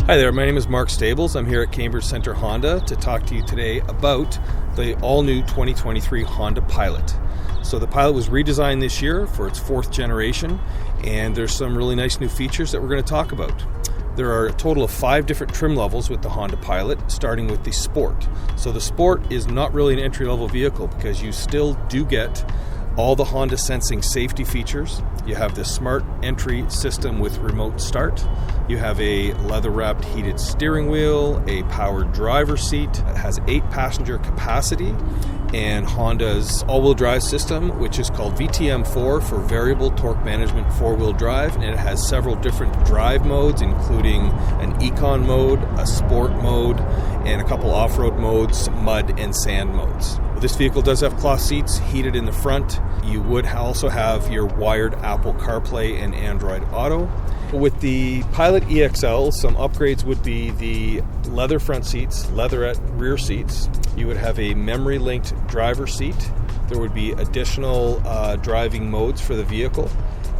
Hi there, my name is Mark Stables. I'm here at Cambridge Centre Honda to talk to you today about the all-new 2023 Honda Pilot. So the Pilot was redesigned this year for its fourth generation, and there's some really nice new features that we're going to talk about. There are a total of 5 different trim levels with the Honda Pilot, starting with the Sport. So the Sport is not really an entry-level vehicle because you still do get all the Honda sensing safety features. You have the smart entry system with remote start. You have a leather-wrapped heated steering wheel, a powered driver's seat. It has 8 passenger capacity, and Honda's all-wheel drive system, which is called VTM4 for variable torque management 4-wheel drive, and it has several different drive modes, including an econ mode, a sport mode, and a couple off-road modes, mud and sand modes. This vehicle does have cloth seats, heated in the front. You would also have your wired Apple CarPlay and Android Auto. With the Pilot EXL, some upgrades would be the leather front seats, leatherette rear seats. You would have a memory-linked driver's seat. There would be additional driving modes for the vehicle.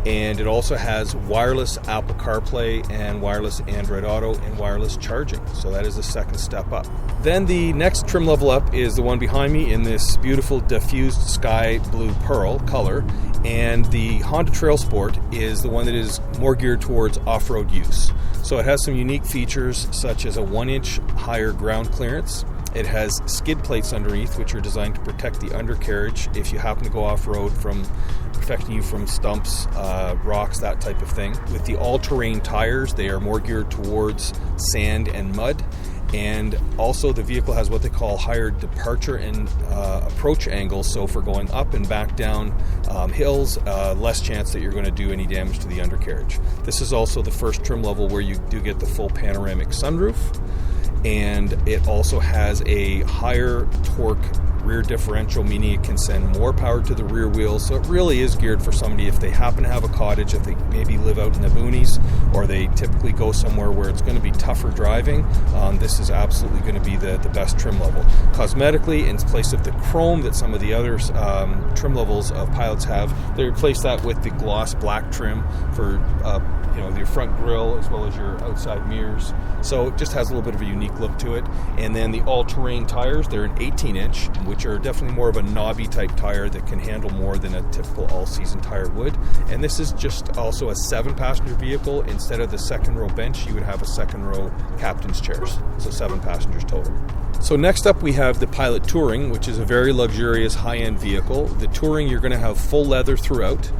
And it also has wireless Apple CarPlay and wireless Android Auto and wireless charging. So that is the second step up. Then the next trim level up is the one behind me in this beautiful diffused sky blue pearl color. And the Honda Trail Sport is the one that is more geared towards off-road use. So it has some unique features such as a 1-inch higher ground clearance. It has skid plates underneath, which are designed to protect the undercarriage if you happen to go off-road, from protecting you from stumps, rocks, that type of thing. With the all-terrain tires, they are more geared towards sand and mud. And also the vehicle has what they call higher departure and approach angles, so for going up and back down hills, less chance that you're going to do any damage to the undercarriage. This is also the first trim level where you do get the full panoramic sunroof. And it also has a higher torque rear differential, meaning it can send more power to the rear wheels. So it really is geared for somebody if they happen to have a cottage, if they maybe live out in the boonies, or they typically go somewhere where it's going to be tougher driving. This is absolutely going to be the best trim level. Cosmetically, in place of the chrome that some of the other trim levels of Pilots have, they replaced that with the gloss black trim for your front grille as well as your outside mirrors. So it just has a little bit of a unique look to it. And then the all-terrain tires, they're an 18-inch, which are definitely more of a knobby type tire that can handle more than a typical all-season tire would. And this is just also a 7-passenger vehicle. Instead of the second row bench, you would have a second row captain's chairs. So 7 passengers total. So next up we have the Pilot Touring, which is a very luxurious high-end vehicle. The Touring, you're going to have full leather throughout.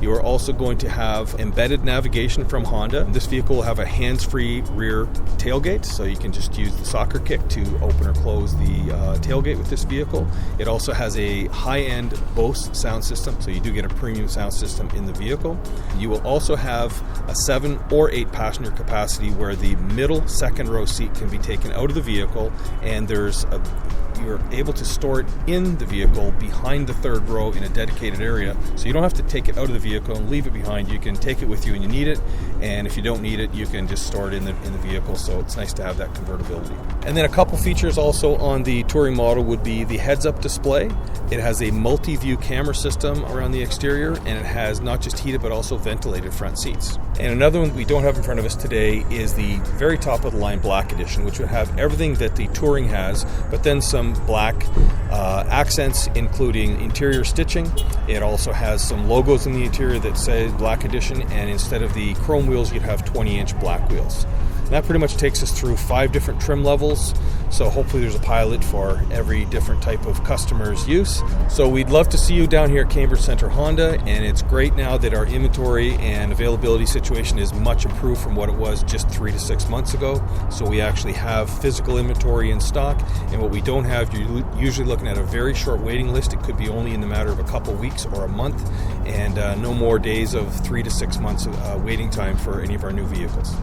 You are also going to have embedded navigation from Honda. This vehicle will have a hands-free rear tailgate, so you can just use the soccer kick to open or close the tailgate with this vehicle. It also has a high-end Bose sound system, so you do get a premium sound system in the vehicle. You will also have a 7 or 8 passenger capacity where the middle second row seat can be taken out of the vehicle, and you're able to store it in the vehicle behind the third row in a dedicated area. So you don't have to take it out of the vehicle and leave it behind. You can take it with you when you need it, and if you don't need it, you can just store it in the vehicle. So it's nice to have that convertibility. And then a couple features also on the Touring model would be the heads-up display. It has a multi-view camera system around the exterior, and it has not just heated but also ventilated front seats. And another one we don't have in front of us today is the very top of the line Black Edition, which would have everything that the Touring has, but then some black accents, including interior stitching. It also has some logos in the interior that say Black Edition, and instead of the chrome wheels, you'd have 20-inch black wheels. And that pretty much takes us through 5 different trim levels, so hopefully there's a Pilot for every different type of customer's use. So we'd love to see you down here at Cambridge Centre Honda, and it's great now that our inventory and availability situation is much improved from what it was just 3 to 6 months ago. So we actually have physical inventory in stock, and what we don't have, you're usually looking at a very short waiting list. It could be only in the matter of a couple weeks or a month, and no more days of 3 to 6 months waiting time for any of our new vehicles.